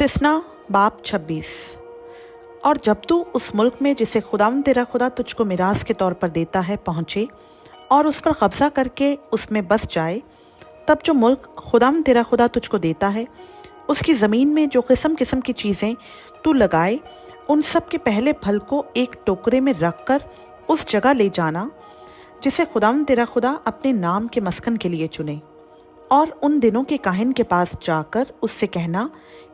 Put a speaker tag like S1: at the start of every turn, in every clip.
S1: इस्तिस्ना बाब 26। और जब तू उस मुल्क में जिसे खुदावंद तेरा खुदा तुझको मिरास के तौर पर देता है पहुँचे और उस पर कब्ज़ा करके उसमें बस जाए, तब जो मुल्क खुदावंद तेरा खुदा तुझको देता है उसकी ज़मीन में जो किस्म किस्म की चीज़ें तू लगाए, उन सब के पहले फल को एक टोकरे में रख कर उस जगह ले जाना जिसे खुदावंद तेरा खुदा अपने नाम के मस्कन के लिए चुने। और उन दिनों के काहिन के पास जाकर उससे कहना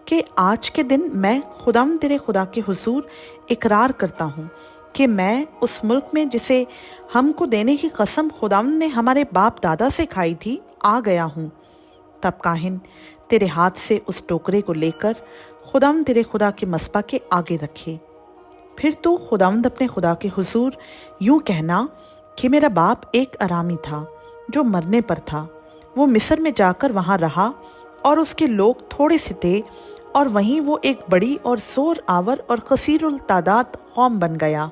S1: कि आज के दिन मैं खुदावंद तेरे खुदा के हुजूर इकरार करता हूँ कि मैं उस मुल्क में जिसे हमको देने की कसम खुदावंद ने हमारे बाप दादा से खाई थी आ गया हूँ। तब काहिन तेरे हाथ से उस टोकरे को लेकर खुदावंद तेरे खुदा के मस्बा के आगे रखे। फिर तू खुदावंद अपने खुदा के हुजूर यूँ कहना कि मेरा बाप एक अरामी था जो मरने पर था, वो मिस्र में जाकर वहाँ रहा और उसके लोग थोड़े से थे और वहीं वो एक बड़ी और जोर आवर और कसीरुल तादाद कौम बन गया।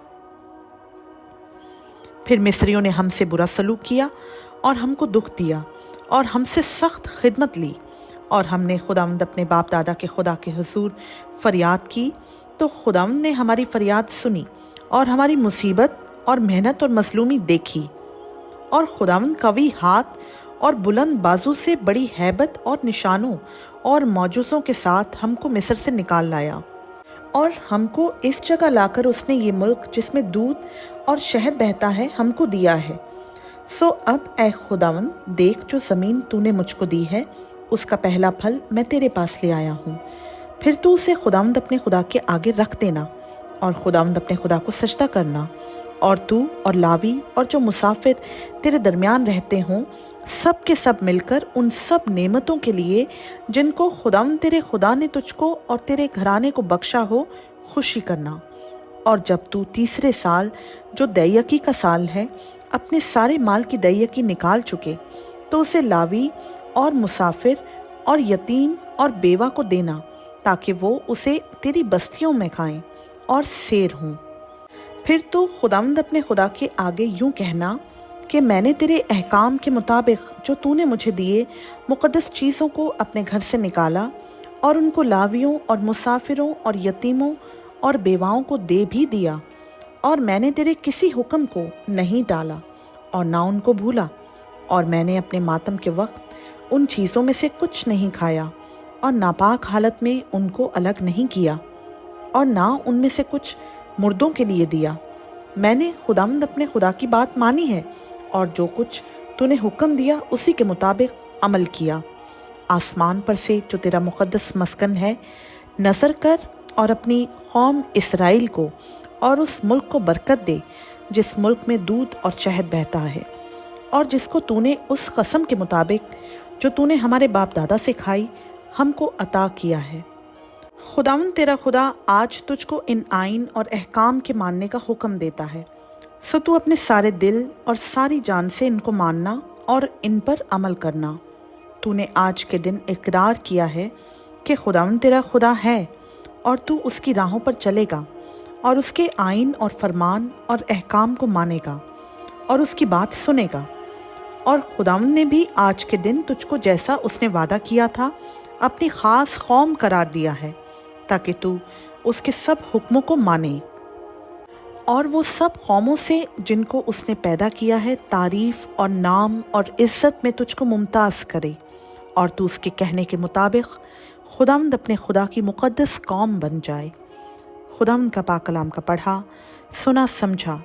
S1: फिर मिस्रियों ने हमसे बुरा सलूक किया और हमको दुख दिया और हमसे सख्त खिदमत ली, और हमने खुदावंद अपने बाप दादा के खुदा के हुजूर फरियाद की, तो खुदावंद ने हमारी फरियाद सुनी और हमारी मुसीबत और मेहनत और मसलूमी देखी। और खुदावंद कवी हाथ और बुलंद बाजू से बड़ी हैबत और निशानों और मौजूज़ों के साथ हमको मिस्र से निकाल लाया, और हमको इस जगह लाकर उसने ये मुल्क जिसमें दूध और शहद बहता है हमको दिया है। सो अब ए खुदावंद देख, जो ज़मीन तूने मुझको दी है उसका पहला फल मैं तेरे पास ले आया हूँ। फिर तू उसे खुदावंद अपने खुदा के आगे रख देना और खुदावंद अपने खुदा को सजदा करना, और तू और लावी और जो मुसाफिर तेरे दरमियान रहते हों सब के सब मिलकर उन सब नेमतों के लिए जिनको खुदावंद तेरे खुदा ने तुझको और तेरे घराने को बख्शा हो खुशी करना। और जब तू तीसरे साल जो दैयकी का साल है अपने सारे माल की दैयकी निकाल चुके, तो उसे लावी और मुसाफिर और यतीम और बेवा को देना, ताकि वो उसे तेरी बस्तियों में खाएं और सेर हों। फिर तो खुदावंद अपने खुदा के आगे यूँ कहना कि मैंने तेरे अहकाम के मुताबिक जो तूने मुझे दिए मुक़द्दस चीज़ों को अपने घर से निकाला और उनको लावियों और मुसाफिरों और यतीमों और बेवाओं को दे भी दिया, और मैंने तेरे किसी हुक्म को नहीं टाला और ना उनको भूला। और मैंने अपने मातम के वक्त उन चीज़ों में से कुछ नहीं खाया और नापाक हालत में उनको अलग नहीं किया, और ना उनमें से कुछ मुर्दों के लिए दिया। मैंने खुदावंद अपने खुदा की बात मानी है और जो कुछ तूने हुक्म दिया उसी के मुताबिक अमल किया। आसमान पर से जो तेरा मुक़द्दस मस्कन है नज़र कर और अपनी कौम इसराइल को और उस मुल्क को बरकत दे जिस मुल्क में दूध और शहद बहता है, और जिसको तूने उस कसम के मुताबिक जो तूने हमारे बाप दादा से खाई हमको अता किया है। खुदावंद तेरा खुदा आज तुझको इन आइन और अहकाम के मानने का हुक्म देता है, सो तू अपने सारे दिल और सारी जान से इनको मानना और इन पर अमल करना। तूने आज के दिन इकरार किया है कि खुदावंद तेरा खुदा है, और तू उसकी राहों पर चलेगा और उसके आइन और फरमान और अहकाम को मानेगा और उसकी बात सुनेगा। और खुदावंद ने भी आज के दिन तुझको जैसा उसने वादा किया था अपनी ख़ास कौम करार दिया है, ताकि तू उसके सब हुक्मों को माने और वो सब कौमों से जिनको उसने पैदा किया है तारीफ़ और नाम और इज़्ज़त में तुझको मुमताज़ करे, और तू उसके कहने के मुताबिक खुदावंद अपने खुदा की मुक़द्दस कौम बन जाए। खुदावंद का पाक कलाम का पढ़ा, सुना, समझा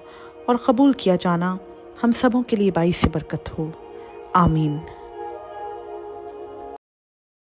S1: और कबूल किया जाना हम सबों के लिए बाइस बरकत हो। आमीन।